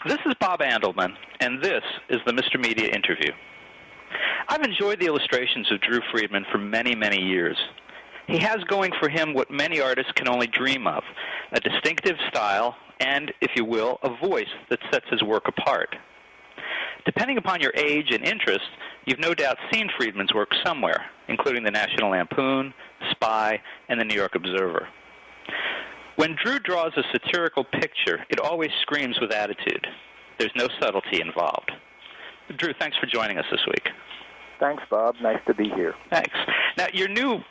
This is Bob Andelman, and this is the Mr. Media Interview. I've enjoyed the illustrations of Drew Friedman for many, many years. He has going for him what many artists can only dream of, a distinctive style and, if you will, a voice that sets his work apart. Depending upon your age and interest, you've no doubt seen Friedman's work somewhere, including the National Lampoon, Spy, and the New York Observer. When Drew draws a satirical picture, it always screams with attitude. There's no subtlety involved. Drew, thanks for joining us this week. Thanks, Bob. Nice to be here. Thanks. Now, your new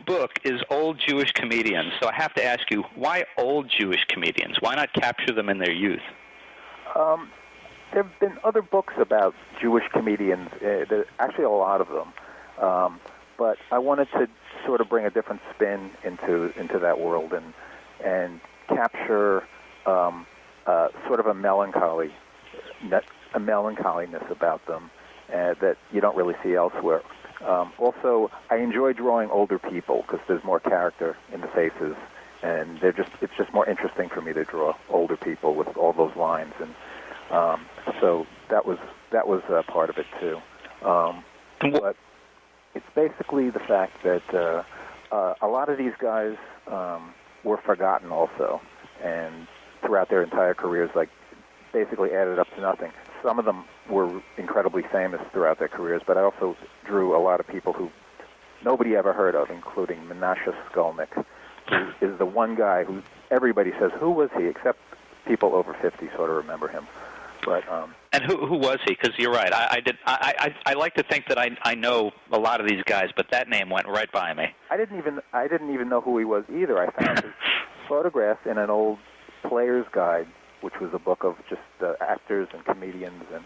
book is Old Jewish Comedians, so I have to ask you, why old Jewish comedians? Why not capture them in their youth? There have been other books about Jewish comedians, actually a lot of them, but I wanted to sort of bring a different spin into that world and capture sort of a melancholiness about them that you don't really see elsewhere. Also, I enjoy drawing older people because there's more character in the faces, and it's just more interesting for me to draw older people with all those lines, and so that was part of it too. But it's basically the fact that a lot of these guys were forgotten also, and throughout their entire careers, like basically added up to nothing. Some of them were incredibly famous throughout their careers, but I also drew a lot of people who nobody ever heard of, including Menashe Skolnick, who is the one guy who everybody says, who was he, except people over 50 sort of remember him. But and who was he? Because you're right. I like to think that I know a lot of these guys, but that name went right by me. I didn't even know who he was either. I found his photograph in an old Player's Guide, which was a book of just actors and comedians and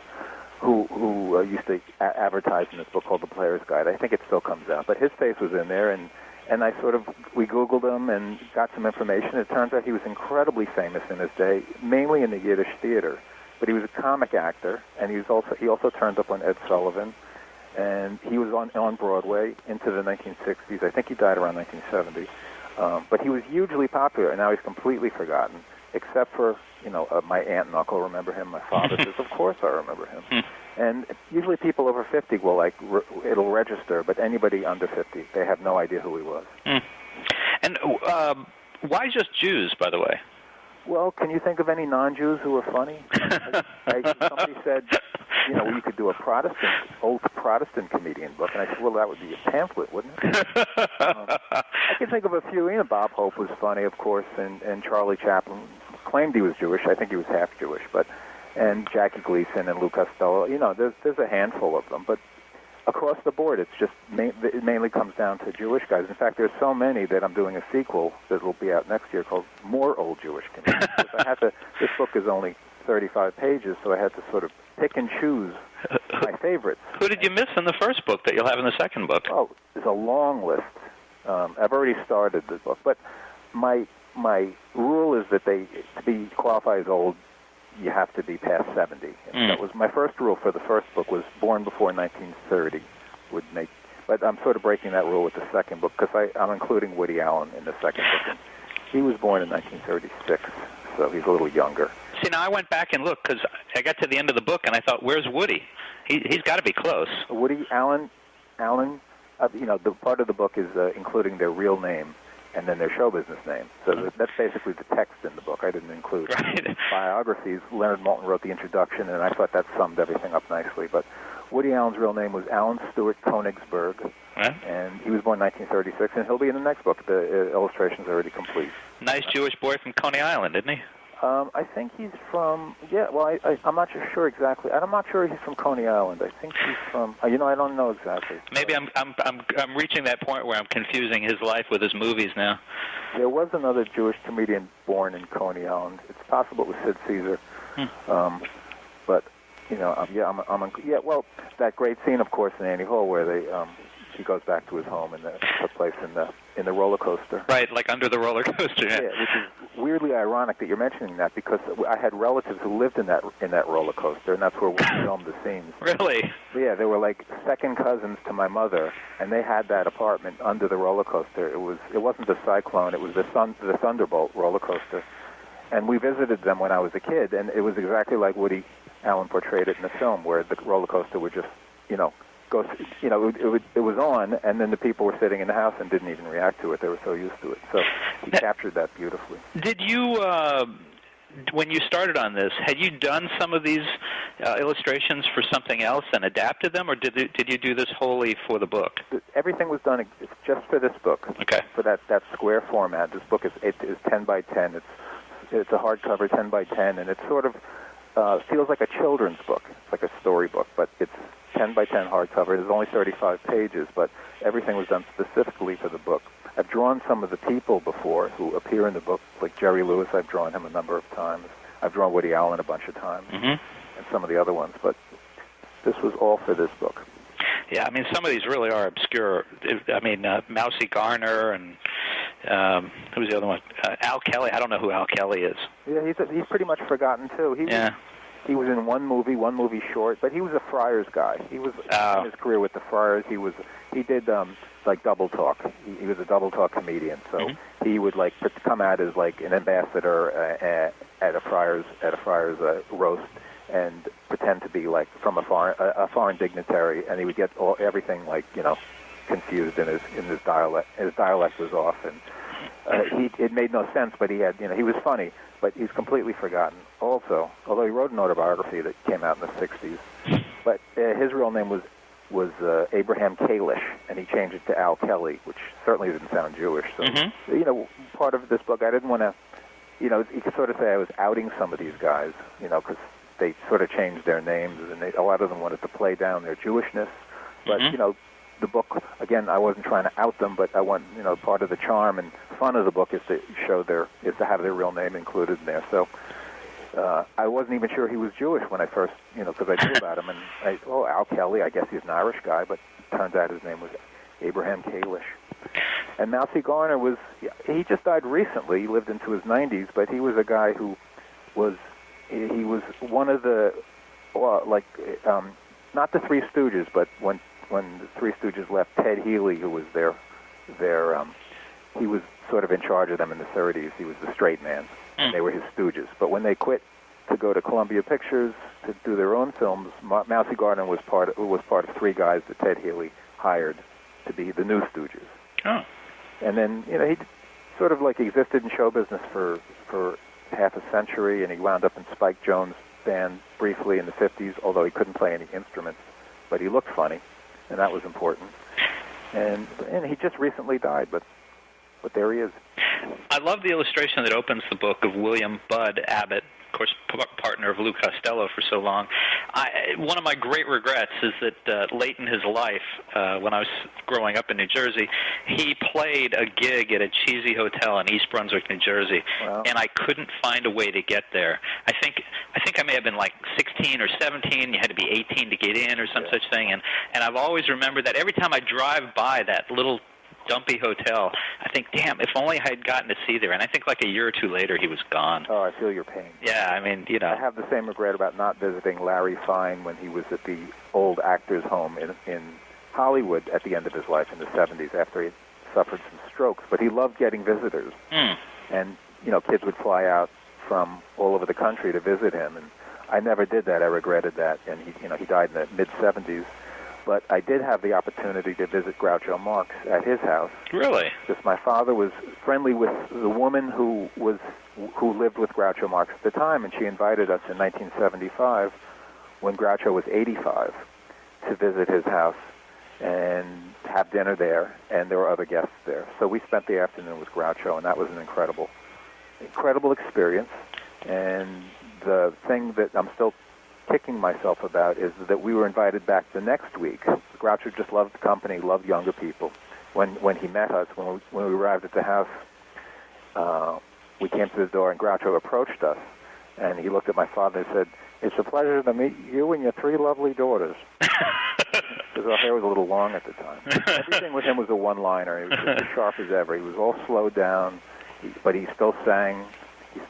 who used to advertise in this book called The Player's Guide. I think it still comes out, but his face was in there, and we Googled him and got some information. It turns out he was incredibly famous in his day, mainly in the Yiddish theater. But he was a comic actor, and he also turned up on Ed Sullivan, and he was on Broadway into the 1960s. I think he died around 1970. But he was hugely popular, and now he's completely forgotten, except for, my aunt and uncle remember him. My father says, of course I remember him. And usually people over 50 will, it'll register, but anybody under 50, they have no idea who he was. And why just Jews, by the way? Well, can you think of any non-Jews who were funny? Somebody said, you could do old Protestant comedian book, and I said, well, that would be a pamphlet, wouldn't it? I can think of a few. Bob Hope was funny, of course, and Charlie Chaplin claimed he was Jewish. I think he was half Jewish, and Jackie Gleason and Lou Costello. There's a handful of them, but across the board, it mainly comes down to Jewish guys. In fact, there's so many that I'm doing a sequel that will be out next year called More Old Jewish Comedians. This book is only 35 pages, so I had to sort of pick and choose my favorites. Who did you miss in the first book that you'll have in the second book? Oh, there's a long list. I've already started the book, but my rule is that to be qualified as old, you have to be past 70. And that was my first rule for the first book, was born before 1930 but I'm sort of breaking that rule with the second book because I'm including Woody Allen in the second book. And he was born in 1936, so he's a little younger. See, now I went back and looked because I got to the end of the book and I thought, where's Woody? He's got to be close. Woody Allen, the part of the book is including their real name and then their show business name. So that's basically the text in the book. I didn't include biographies. Leonard Maltin wrote the introduction, and I thought that summed everything up nicely. But Woody Allen's real name was Alan Stewart Konigsberg, and he was born in 1936, and he'll be in the next book. The illustration's already complete. Nice Jewish boy from Coney Island, isn't he? I think he's from, I'm not sure exactly. I'm not sure he's from Coney Island. I think he's from, I don't know exactly. Maybe I'm reaching that point where I'm confusing his life with his movies now. There was another Jewish comedian born in Coney Island. It's possible it was Sid Caesar. But, that great scene, of course, in Annie Hall where he goes back to his home and took place in the roller coaster. Right, like under the roller coaster. Yeah, which is weirdly ironic that you're mentioning that because I had relatives who lived in that roller coaster, and that's where we filmed the scenes. Really? But yeah, they were like second cousins to my mother, and they had that apartment under the roller coaster. It wasn't the Cyclone; it was the Thunderbolt roller coaster. And we visited them when I was a kid, and it was exactly like Woody Allen portrayed it in the film, where the roller coaster would just, go, it was on, and then the people were sitting in the house and didn't even react to it. They were so used to it. So he captured that beautifully. Did you, when you started on this, had you done some of these illustrations for something else and adapted them, or did you do this wholly for the book? Everything was done just for this book. Okay. For that square format. This book is 10 by 10. It's a hardcover 10 by 10, and it sort of feels like a children's book. It's like a storybook, but it's 10 by 10 hardcover. It's only 35 pages, but everything was done specifically for the book. I've drawn some of the people before who appear in the book, like Jerry Lewis. I've drawn him a number of times. I've drawn Woody Allen a bunch of times, and some of the other ones, but this was all for this book. Yeah, I mean, some of these really are obscure. I mean, Mousy Garner and who was the other one? Al Kelly. I don't know who Al Kelly is. Yeah, he's pretty much forgotten, too. He was in one movie short, but he was a Friars guy. He was in his career with the Friars. He did like double talk. He was a double talk comedian. So he would like come out as like an ambassador at a Friars roast and pretend to be like from a foreign dignitary, and he would get everything like confused in his dialect. His dialect was off, and it made no sense. But he was funny. But he's completely forgotten. Also, although he wrote an autobiography that came out in the '60s, but his real name was Abraham Kalish, and he changed it to Al Kelly, which certainly didn't sound Jewish. So, part of this book, I didn't want to, you could sort of say I was outing some of these guys, because they sort of changed their names, and a lot of them wanted to play down their Jewishness. But, the book, again, I wasn't trying to out them, but I want, part of the charm and fun of the book is to have their real name included in there. So I wasn't even sure he was Jewish when I first, because I knew about him, and Al Kelly, I guess he's an Irish guy, but it turns out his name was Abraham Kalish. And Mousy Garner he just died recently. He lived into his 90s, but he was a guy who was one of the, not the Three Stooges, but when the Three Stooges left, Ted Healy, who was he was sort of in charge of them in the 30s. He was the straight man, and they were his stooges. But when they quit to go to Columbia Pictures to do their own films, Mousy Garner was part of three guys that Ted Healy hired to be the new Stooges. Oh. And then he sort of like existed in show business for half a century, and he wound up in Spike Jones' band briefly in the 50s, although he couldn't play any instruments, but he looked funny, and that was important. And he just recently died, but there he is. I love the illustration that opens the book of William Bud Abbott, of course, partner of Lou Costello for so long. One of my great regrets is that late in his life, when I was growing up in New Jersey, he played a gig at a cheesy hotel in East Brunswick, New Jersey, and I couldn't find a way to get there. I think I may have been like 16 or 17. You had to be 18 to get in or some such thing, and I've always remembered that every time I drive by that little dumpy hotel, I think, damn, if only I had gotten to see there. And I think like a year or two later, he was gone. Oh, I feel your pain. Yeah, I mean, I have the same regret about not visiting Larry Fine when he was at the old actors' home in Hollywood at the end of his life in the 70s after he suffered some strokes. But he loved getting visitors. And, kids would fly out from all over the country to visit him. And I never did that. I regretted that. And he died in the mid-70s. But I did have the opportunity to visit Groucho Marx at his house. Really? Because my father was friendly with the woman who lived with Groucho Marx at the time, and she invited us in 1975, when Groucho was 85, to visit his house and have dinner there, and there were other guests there. So we spent the afternoon with Groucho, and that was an incredible experience. And the thing that I'm still kicking myself about is that we were invited back the next week. Groucho just loved the company, loved younger people. When he met us, when we arrived at the house, we came to the door, and Groucho approached us, and he looked at my father and said, "It's a pleasure to meet you and your three lovely daughters." Because our hair was a little long at the time. Everything with him was a one-liner. He was just as sharp as ever. He was all slowed down, but he still sang. He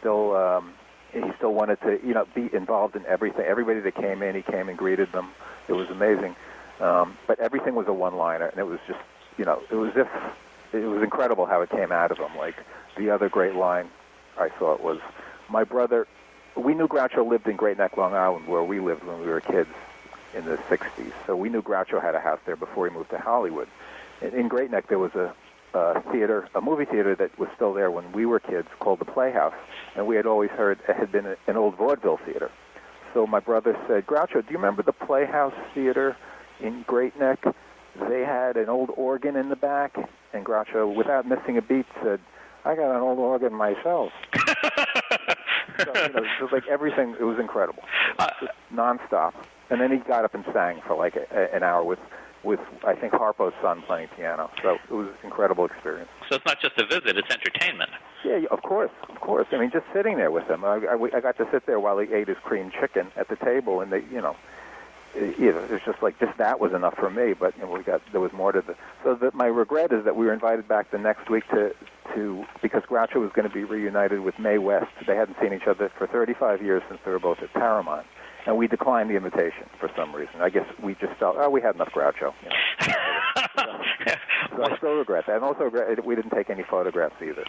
still wanted to, be involved in everything. Everybody that came in, he came and greeted them. It was amazing. But everything was a one-liner, and it was just, it was incredible how it came out of him. Like, the other great line I thought was, my brother, we knew Groucho lived in Great Neck, Long Island, where we lived when we were kids in the 60s. So we knew Groucho had a house there before he moved to Hollywood. In Great Neck, there was a movie theater that was still there when we were kids called the Playhouse, and we had always heard it had been an old vaudeville theater. So my brother said, Groucho, do you remember the Playhouse Theater in Great Neck? They had an old organ in the back, and Groucho, without missing a beat, said, I got an old organ myself. So, it was like everything, it was incredible. Just nonstop. And then he got up and sang for like an hour with I think Harpo's son playing piano. So it was an incredible experience. So it's not just a visit, it's entertainment. Yeah, of course. I mean, just sitting there with him. I got to sit there while he ate his creamed chicken at the table, and it was just like, just that was enough for me. But there was more to the. So my regret is that we were invited back the next week to because Groucho was going to be reunited with Mae West. They hadn't seen each other for 35 years since they were both at Paramount. And we declined the invitation for some reason. I guess we just felt, we had enough Groucho. So I still regret that. And also regret we didn't take any photographs either.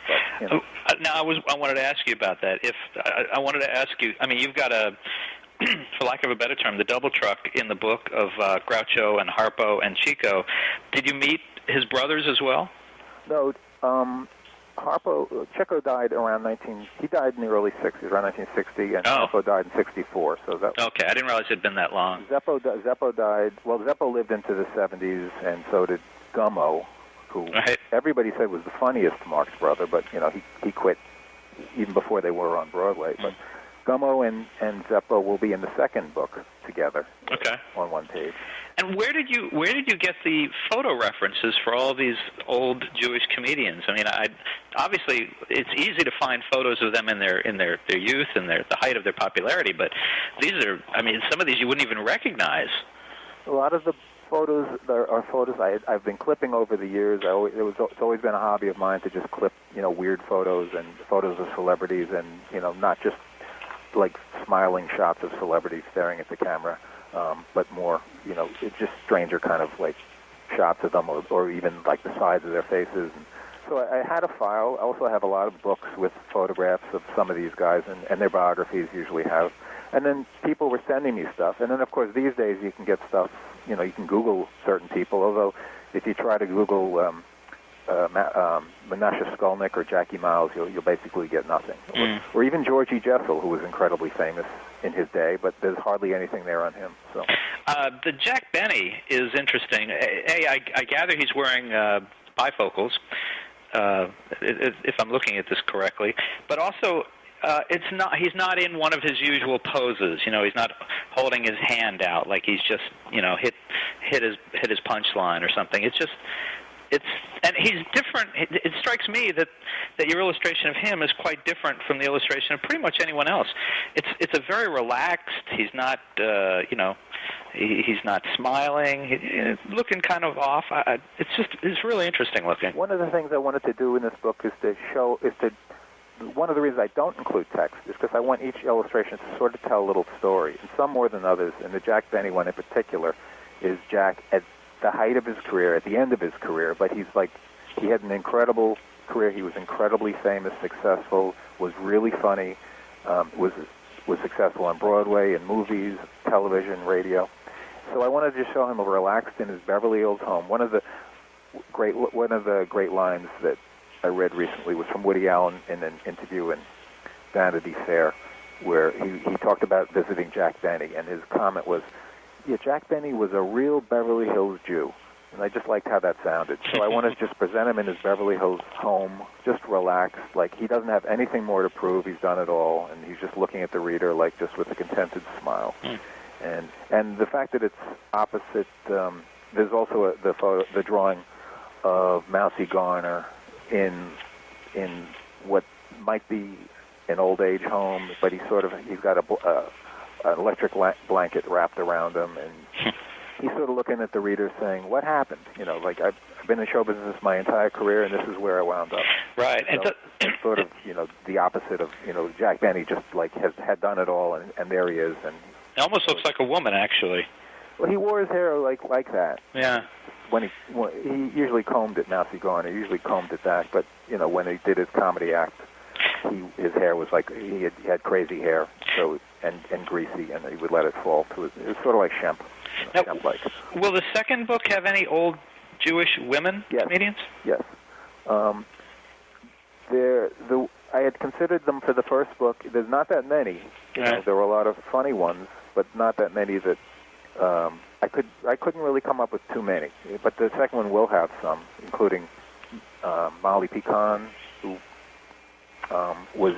But, Now, I wanted to ask you about that. I wanted to ask you, I mean, you've got for lack of a better term, the double truck in the book of Groucho and Harpo and Chico. Did you meet his brothers as well? No. Chico died he died in the early 60s, around 1960, and Harpo died in 64. So that. Okay, I didn't realize it had been that long. Zeppo died, Zeppo lived into the 70s, and so did Gummo, who everybody said was the funniest Marx brother, but, he quit even before they were on Broadway. But Gummo and Zeppo will be in the second book together on one page. And where did you get the photo references for all these old Jewish comedians? I mean, obviously it's easy to find photos of them in their youth and the height of their popularity, but these are, I mean, some of these you wouldn't even recognize. A lot of the photos are photos I've been clipping over the years. It's always been a hobby of mine to just clip, weird photos and photos of celebrities, and not just like smiling shots of celebrities staring at the camera. But more, it's just stranger kind of like shots of them, or even like the sides of their faces. And so I had a file. I also have a lot of books with photographs of some of these guys, and their biographies usually have. And then people were sending me stuff. And then, of course, these days you can get stuff, you can Google certain people, although if you try to Google Menashe Skolnick or Jackie Miles, you'll basically get nothing. Or even Georgie Jessel, who was incredibly famous in his day, but there's hardly anything there on him. So the Jack Benny is interesting. I gather he's wearing bifocals, if I'm looking at this correctly, but also he's not in one of his usual poses. He's not holding his hand out like he's just hit his punchline or something. And he's different. It strikes me that your illustration of him is quite different from the illustration of pretty much anyone else. It's a very relaxed. He's not he's not smiling. He's looking kind of off. It's really interesting looking. One of the things I wanted to do in this book one of the reasons I don't include text is because I want each illustration to sort of tell a little story, and some more than others. And the Jack Benny one in particular is Jack at the height of his career, at the end of his career, but he had an incredible career. He was incredibly famous, successful, was really funny, was successful on Broadway, in movies, television, radio. So I wanted to show him relaxed in his Beverly Hills home. One of the great lines that I read recently was from Woody Allen in an interview in Vanity Fair, where he talked about visiting Jack Benny, and his comment was, Jack Benny was a real Beverly Hills Jew. And I just liked how that sounded. So I wanted to just present him in his Beverly Hills home, just relaxed, like he doesn't have anything more to prove. He's done it all, and he's just looking at the reader like just with a contented smile. And the fact that it's opposite, there's also the drawing of Mousy Garner in what might be an old age home, but he's got an electric blanket wrapped around him, and he's sort of looking at the reader saying, what happened? Like I've been in show business my entire career, and this is where I wound up. Right. So it's sort of, the opposite of, Jack Benny just like had done it all, and there he is. And it almost looks like a woman, actually. Well, he wore his hair like that. Yeah. When he usually combed it, Mousy Garner, usually combed it back, but, when he did his comedy act, his hair was like he had crazy hair, so and greasy, and he would let it fall to it. It was sort of like Shemp. Shemp-like. Will the second book have any old Jewish women comedians? Yes. I had considered them for the first book. There's not that many. There were a lot of funny ones, but not that many that I couldn't really come up with too many. But the second one will have some, including Molly Pecan, who was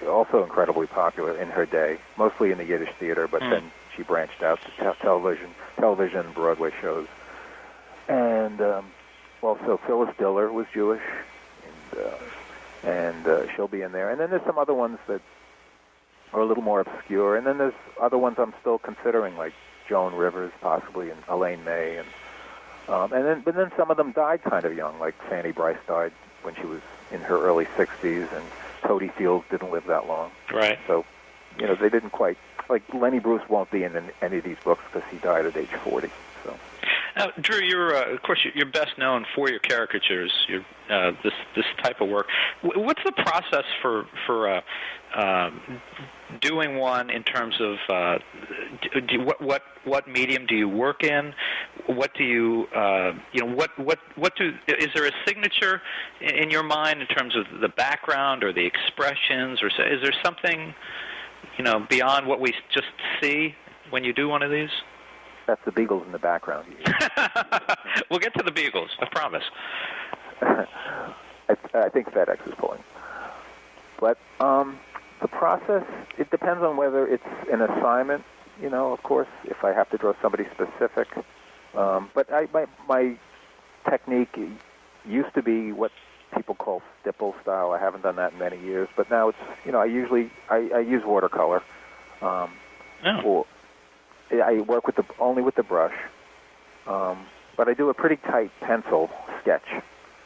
also incredibly popular in her day, mostly in the Yiddish theater, but then she branched out to television and Broadway shows. And also Phyllis Diller was Jewish, and she'll be in there. And then there's some other ones that are a little more obscure. And then there's other ones I'm still considering, like Joan Rivers, possibly, and Elaine May. But then some of them died kind of young, like Fanny Bryce died when she was in her early 60s, and Toady Fields didn't live that long. Right. So, they didn't quite, like Lenny Bruce won't be in any of these books because he died at age 40. So. Now, Drew, of course, you're best known for your caricatures, this type of work. What's the process for doing one in terms of what medium do you work in? What do you is there a signature in your mind in terms of the background or the expressions, or is there something beyond what we just see when you do one of these? That's the Beagles in the background. We'll get to the Beagles, I promise. I think FedEx is pulling. But the process, it depends on whether it's an assignment, of course, if I have to draw somebody specific. But my technique used to be what people call stipple style. I haven't done that in many years. But now it's, I use watercolor. Or I work only with the brush, but I do a pretty tight pencil sketch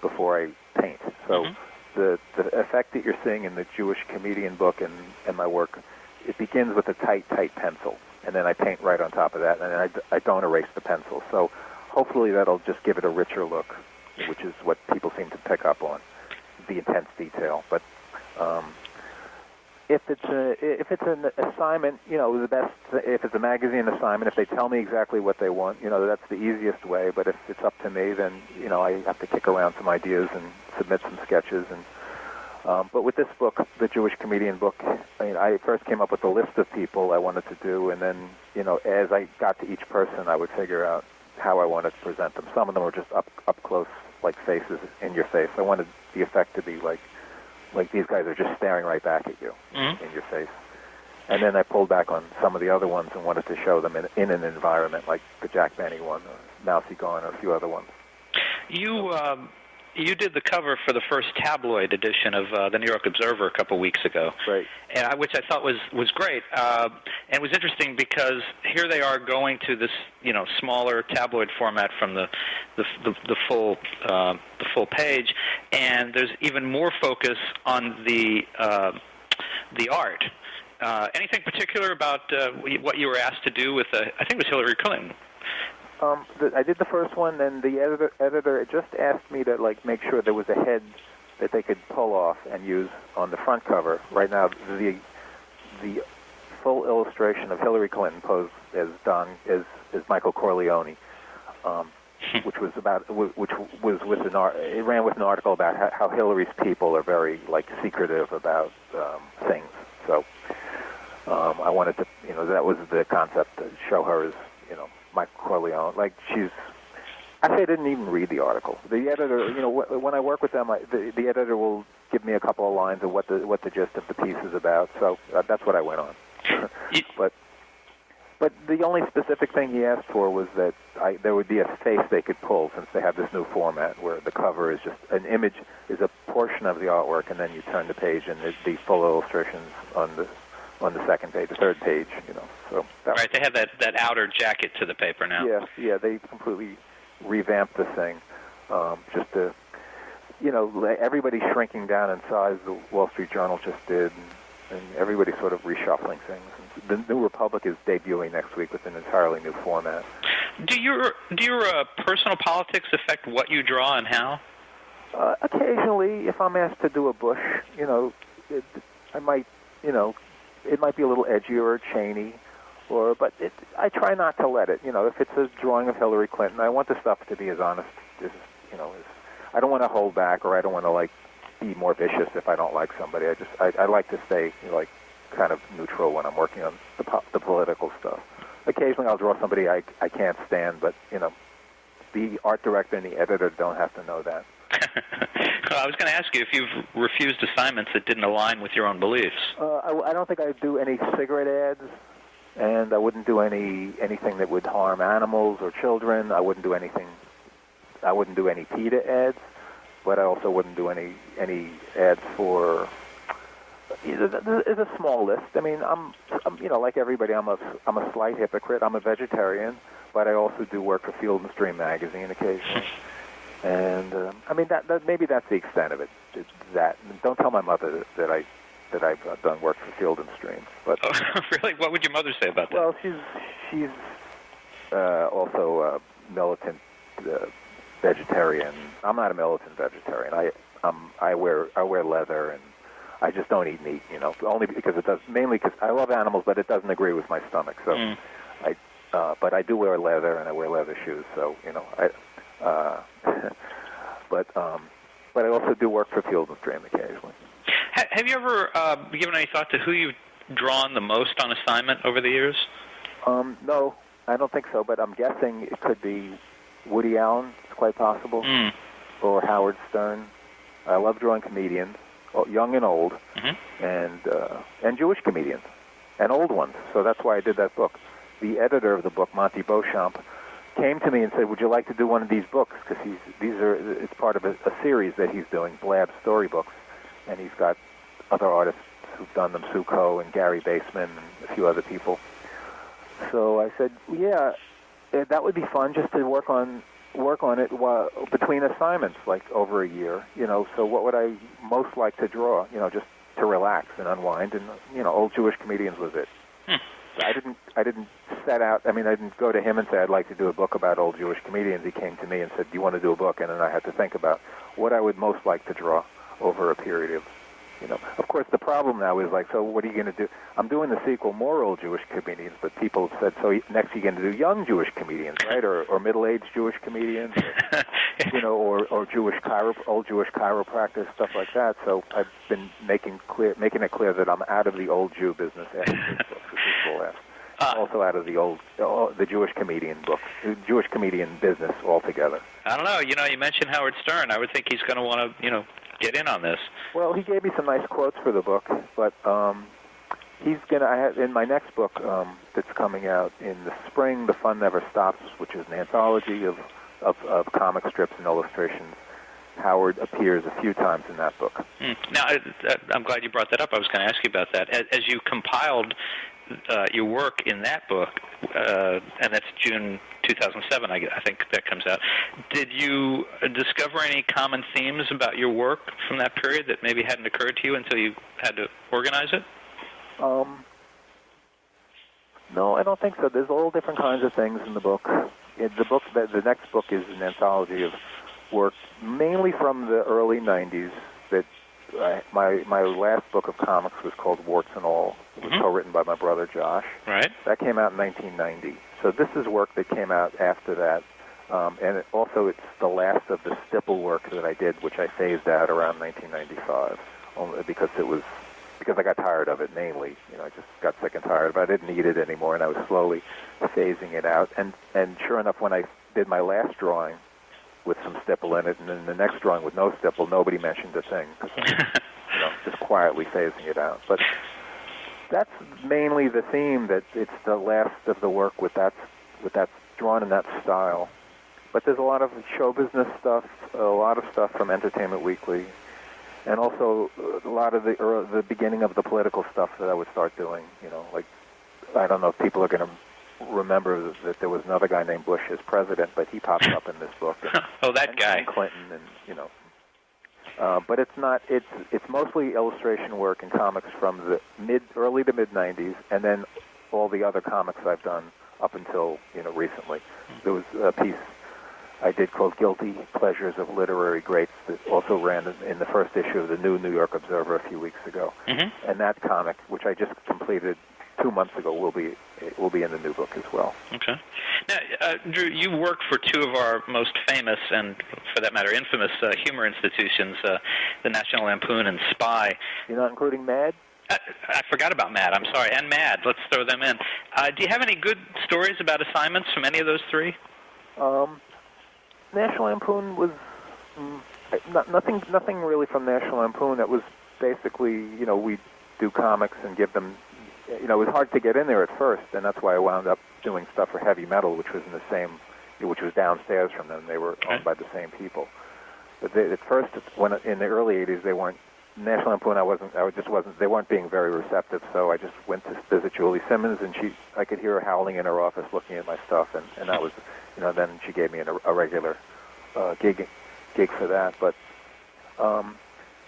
before I paint. So the effect that you're seeing in the Jewish comedian book and my work, it begins with a tight pencil, and then I paint right on top of that, and I don't erase the pencil. So hopefully that'll just give it a richer look, which is what people seem to pick up on, the intense detail. But if it's an assignment, the best. If it's a magazine assignment, if they tell me exactly what they want, that's the easiest way. But if it's up to me, then I have to kick around some ideas and submit some sketches. And but with this book, the Jewish comedian book, I first came up with a list of people I wanted to do, and then as I got to each person, I would figure out how I wanted to present them. Some of them were just up close, like faces in your face. I wanted the effect to be like these guys are just staring right back at you in your face. And then I pulled back on some of the other ones and wanted to show them in an environment, like the Jack Benny one, or Mousy Gone, or a few other ones. You did the cover for the first tabloid edition of the New York Observer a couple weeks ago, right? And which I thought was great, and it was interesting because here they are going to this smaller tabloid format from the full page, and there's even more focus on the art. Anything particular about what you were asked to do with I think it was Hillary Clinton? I did the first one, and the editor just asked me to make sure there was a head that they could pull off and use on the front cover. Right now, the full illustration of Hillary Clinton posed as Michael Corleone, which was with it ran with an article about how Hillary's people are very secretive about things. So I wanted to, that was the concept, to show her as Michael Corleone. I didn't even read the article. The editor, when I work with them, the editor will give me a couple of lines of what the gist of the piece is about. So that's what I went on. But the only specific thing he asked for was that there would be a face they could pull, since they have this new format where the cover is just an image, is a portion of the artwork, and then you turn the page and the full illustrations on the second page, the third page, So right, they have that outer jacket to the paper now. Yeah, they completely revamped the thing, just to, everybody's shrinking down in size. The Wall Street Journal just did, and everybody's sort of reshuffling things. The New Republic is debuting next week with an entirely new format. Do your personal politics affect what you draw and how? Occasionally, if I'm asked to do a bush, I might, it might be a little edgy or chainy, but I try not to let it. If it's a drawing of Hillary Clinton, I want the stuff to be as honest as, as I don't want to hold back, or I don't want to be more vicious if I don't like somebody. I like to stay kind of neutral when I'm working on the political stuff. Occasionally I'll draw somebody I can't stand, but the art director and the editor don't have to know that. Well, I was going to ask you if you've refused assignments that didn't align with your own beliefs. I don't think I'd do any cigarette ads, and I wouldn't do anything that would harm animals or children. I wouldn't do any PETA ads, but I also wouldn't do any ads for. It's a small list. I mean, I'm like everybody, I'm a slight hypocrite. I'm a vegetarian, but I also do work for Field and Stream magazine occasionally. And I mean, that maybe that's the extent of it. Don't tell my mother that I've done work for Field and Stream. But really, what would your mother say about that? Well, she's also a militant vegetarian. I'm not a militant vegetarian. I wear leather, and I just don't eat meat. Only because mainly because I love animals, but it doesn't agree with my stomach. So but I do wear leather, and I wear leather shoes. So but I also do work for Field and Stream occasionally. Have you ever given any thought to who you've drawn the most on assignment over the years? No, I don't think so, but I'm guessing it could be Woody Allen. It's quite possible, or Howard Stern. I love drawing comedians, young and old, and Jewish comedians, and old ones. So that's why I did that book. The editor of the book, Monty Beauchamp, came to me and said, "Would you like to do one of these books?" Because it's part of a series that he's doing, Blab storybooks, and he's got other artists who've done them, Sue Coe and Gary Baseman and a few other people. So I said, "Yeah, that would be fun just to work on it between assignments, like over a year. So what would I most like to draw? Just to relax and unwind, and old Jewish comedians was it." I didn't set out. I mean, I didn't go to him and say I'd like to do a book about old Jewish comedians. He came to me and said, "Do you want to do a book?" And then I had to think about what I would most like to draw over a period of. Of course, the problem now is so what are you going to do? I'm doing the sequel, more old Jewish comedians, but people said, so next you're going to do young Jewish comedians, right? Or middle-aged Jewish comedians, or old Jewish chiropractors, stuff like that. So I've been making it clear that I'm out of the old Jew business after this book. This is the last. Also out of the Jewish comedian book, Jewish comedian business altogether. I don't know. You mentioned Howard Stern. I would think he's going to want to, get in on this. Well, he gave me some nice quotes for the book, but he's going to. I have in my next book that's coming out in the spring, The Fun Never Stops, which is an anthology of comic strips and illustrations. Howard appears a few times in that book. Now, I'm glad you brought that up. I was going to ask you about that. As you compiled your work in that book, and that's June 2007, I think that comes out. Did you discover any common themes about your work from that period that maybe hadn't occurred to you until you had to organize it? No, I don't think so. There's all different kinds of things in the book. The next book is an anthology of work mainly from the early 90s. That my last book of comics was called Warts and All. It was co-written by my brother Josh. Right. That came out in 1990. So this is work that came out after that, and it's the last of the stipple work that I did, which I phased out around 1995, only because I got tired of it mainly. I just got sick and tired, but I didn't need it anymore, and I was slowly phasing it out. And sure enough, when I did my last drawing with some stipple in it, and then the next drawing with no stipple, nobody mentioned a thing, because just quietly phasing it out. But that's mainly the theme, that it's the last of the work with that drawn in that style. But there's a lot of show business stuff, a lot of stuff from Entertainment Weekly, and also a lot of the beginning of the political stuff that I would start doing. I don't know if people are going to remember that there was another guy named Bush as president, but he pops up in this book. And, that guy. And Clinton, and but it's not. It's mostly illustration work and comics from the early to mid '90s, and then all the other comics I've done up until recently. There was a piece I did called Guilty Pleasures of Literary Greats that also ran in the first issue of the new New York Observer a few weeks ago. Mm-hmm. And that comic, which I just completed 2 months ago, will be in the new book as well. Okay. Now, Drew, you work for two of our most famous and, for that matter, infamous humor institutions, the National Lampoon and Spy. You're not including Mad? I forgot about Mad. I'm sorry. And Mad. Let's throw them in. Do you have any good stories about assignments from any of those three? National Lampoon was nothing really from National Lampoon. It was basically, we do comics and give them. It was hard to get in there at first, and that's why I wound up doing stuff for Heavy Metal, which was which was downstairs from them. They were owned by the same people. But at first, when in the early '80s, they weren't. National Lampoon, they weren't being very receptive, so I just went to visit Julie Simmons, and I could hear her howling in her office looking at my stuff, and that was, then she gave me a regular gig for that. But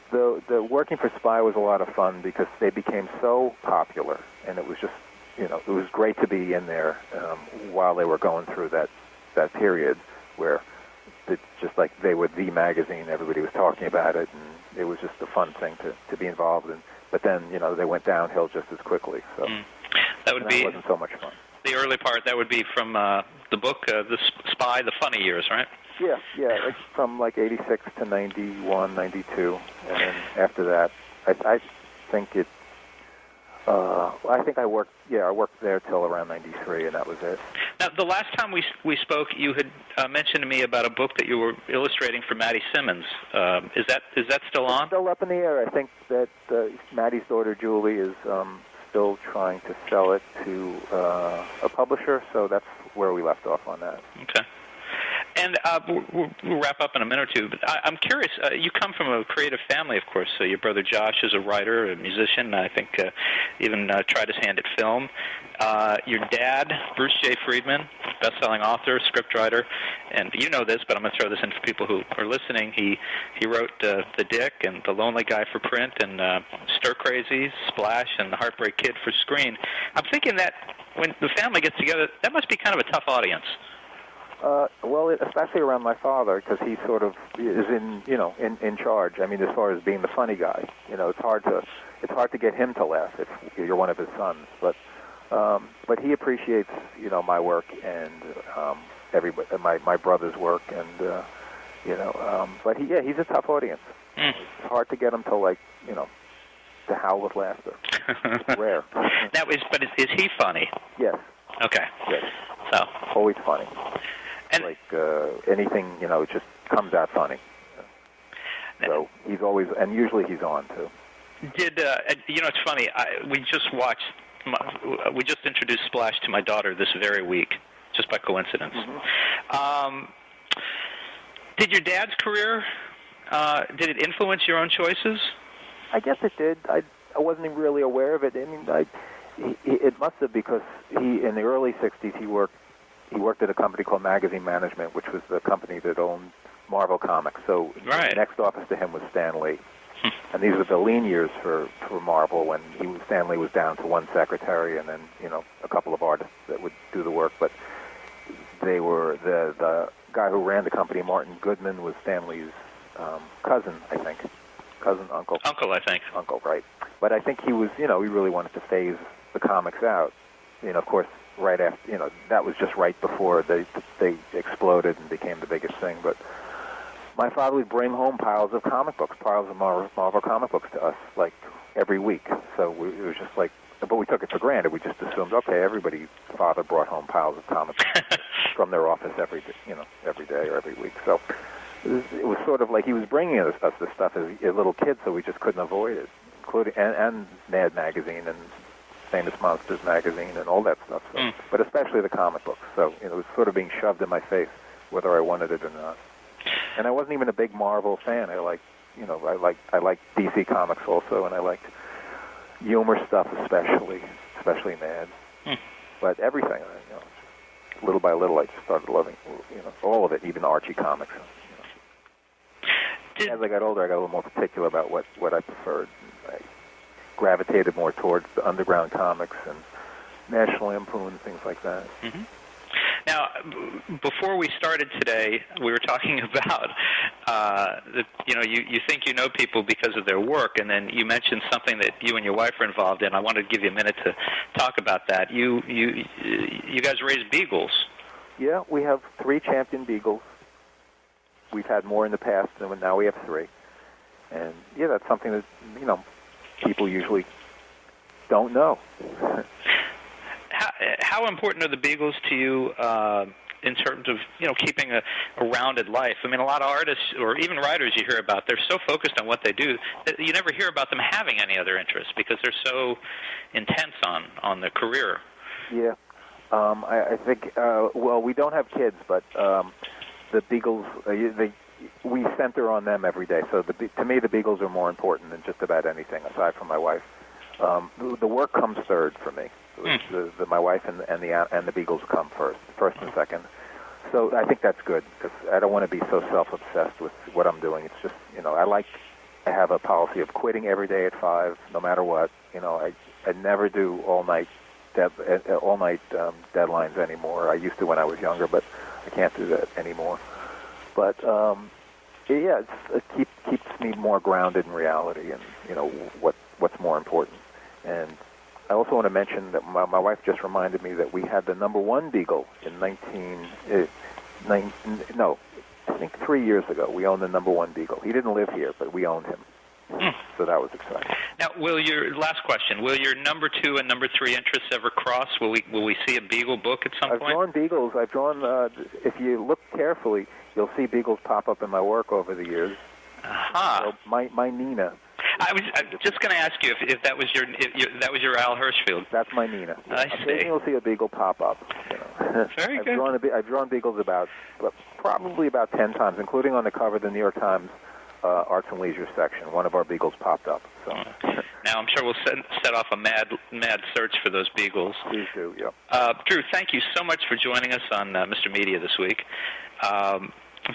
the working for Spy was a lot of fun because they became so popular, and it was just, it was great to be in there while they were going through that period where it's just like they were the magazine, everybody was talking about it, and it was just a fun thing to be involved in. But then, they went downhill just as quickly. So that wasn't so much fun. The early part, that would be from the book, The Spy, The Funny Years, right? Yeah, it's from like 86 to 91, 92, and then after that, I think it. I think I worked there till around 93, and that was it. Now, the last time we spoke, you had mentioned to me about a book that you were illustrating for Maddie Simmons. Is that still on? It's still up in the air. I think that Maddie's daughter Julie is still trying to sell it to a publisher, so that's where we left off on that. Okay. And we'll wrap up in a minute or two, but I'm curious, you come from a creative family, of course. Your brother Josh is a writer, a musician, I think even tried his hand at film. Your dad, Bruce J. Friedman, best-selling author, scriptwriter, and you know this, but I'm going to throw this in for people who are listening. He wrote The Dick and The Lonely Guy for print and Stir Crazy, Splash, and The Heartbreak Kid for screen. I'm thinking that when the family gets together, that must be kind of a tough audience. Well, especially around my father, because he sort of is in charge. I mean, as far as being the funny guy, it's hard to get him to laugh if you're one of his sons. But he appreciates my work and everybody, my brother's work, and but he's a tough audience. It's hard to get him to to howl with laughter. It's rare. Now, is he funny? Yes. Okay. Yes. So always funny. And anything, it just comes out funny. So he's always, and usually he's on too. It's funny. We just introduced Splash to my daughter this very week, just by coincidence. Mm-hmm. Did your dad's career? Did it influence your own choices? I guess it did. I wasn't even really aware of it. I mean, it must have, because in the early '60s he worked at a company called Magazine Management, which was the company that owned Marvel Comics. So right. The next office to him was Stan Lee. And these were the lean years for Marvel, when Stan Lee was down to one secretary and then a couple of artists that would do the work. But they were the guy who ran the company, Martin Goodman, was Stan Lee's cousin, I think. Uncle, I think. Uncle, right. But I think he was, he really wanted to phase the comics out. Of course, right after, that was just right before they exploded and became the biggest thing. But my father would bring home piles of comic books, piles of Marvel comic books to us, like, every week. So it was just like, but we took it for granted. We just assumed, okay, everybody's father brought home piles of comic books from their office every day or every week. So it was sort of like he was bringing us this stuff as little kids, so we just couldn't avoid it, including and Mad Magazine and Famous Monsters Magazine and all that stuff. So, but especially the comic books. So it was sort of being shoved in my face, whether I wanted it or not. And I wasn't even a big Marvel fan. I liked DC Comics also, and I liked humor stuff especially Mad. But everything, little by little, I just started loving, all of it, even Archie comics. As I got older, I got a little more particular about what I preferred. I gravitated more towards the underground comics and National Lampoon and things like that. Mm-hmm. Now, before we started today, we were talking about, you think you know people because of their work, and then you mentioned something that you and your wife are involved in. I wanted to give you a minute to talk about that. You guys raise beagles. Yeah, we have 3 champion beagles. We've had more in the past, and now we have 3. And, yeah, that's something that, people usually don't know. How important are the beagles to you in terms of keeping a rounded life? I mean, a lot of artists or even writers you hear about, they're so focused on what they do that you never hear about them having any other interests because they're so intense on their career. Yeah, I think. Well, we don't have kids, but the beagles we center on them every day. So to me, the beagles are more important than just about anything aside from my wife. The work comes third for me. My wife and the beagles come first and second. So I think that's good because I don't want to be so self-obsessed with what I'm doing. It's just I have a policy of quitting every day at 5, no matter what. I never do all night deadlines anymore. I used to when I was younger, but I can't do that anymore. But it keeps me more grounded in reality and what's more important. And I also want to mention that my wife just reminded me that we had the number 1 beagle in 3 years ago. We owned the number 1 beagle. He didn't live here, but we owned him. So that was exciting. Now, last question, will your number 2 and number 3 interests ever cross? Will we see a beagle book at some point? I've drawn beagles. If you look carefully, you'll see beagles pop up in my work over the years. Uh-huh. So my Nina. I was just going to ask you if that was your Al Hirschfield. That's my Nina. I see. Occasionally you'll see a beagle pop up. Very good. I've drawn beagles probably about 10 times, including on the cover of the New York Times Arts and Leisure section. One of our beagles popped up. So. Now I'm sure we'll set off a mad search for those beagles. Please do. Yep. Drew, thank you so much for joining us on Mr. Media this week.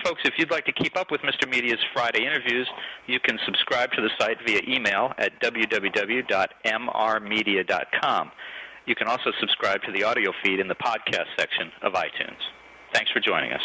Folks, if you'd like to keep up with Mr. Media's Friday interviews, you can subscribe to the site via email at www.mrmedia.com. You can also subscribe to the audio feed in the podcast section of iTunes. Thanks for joining us.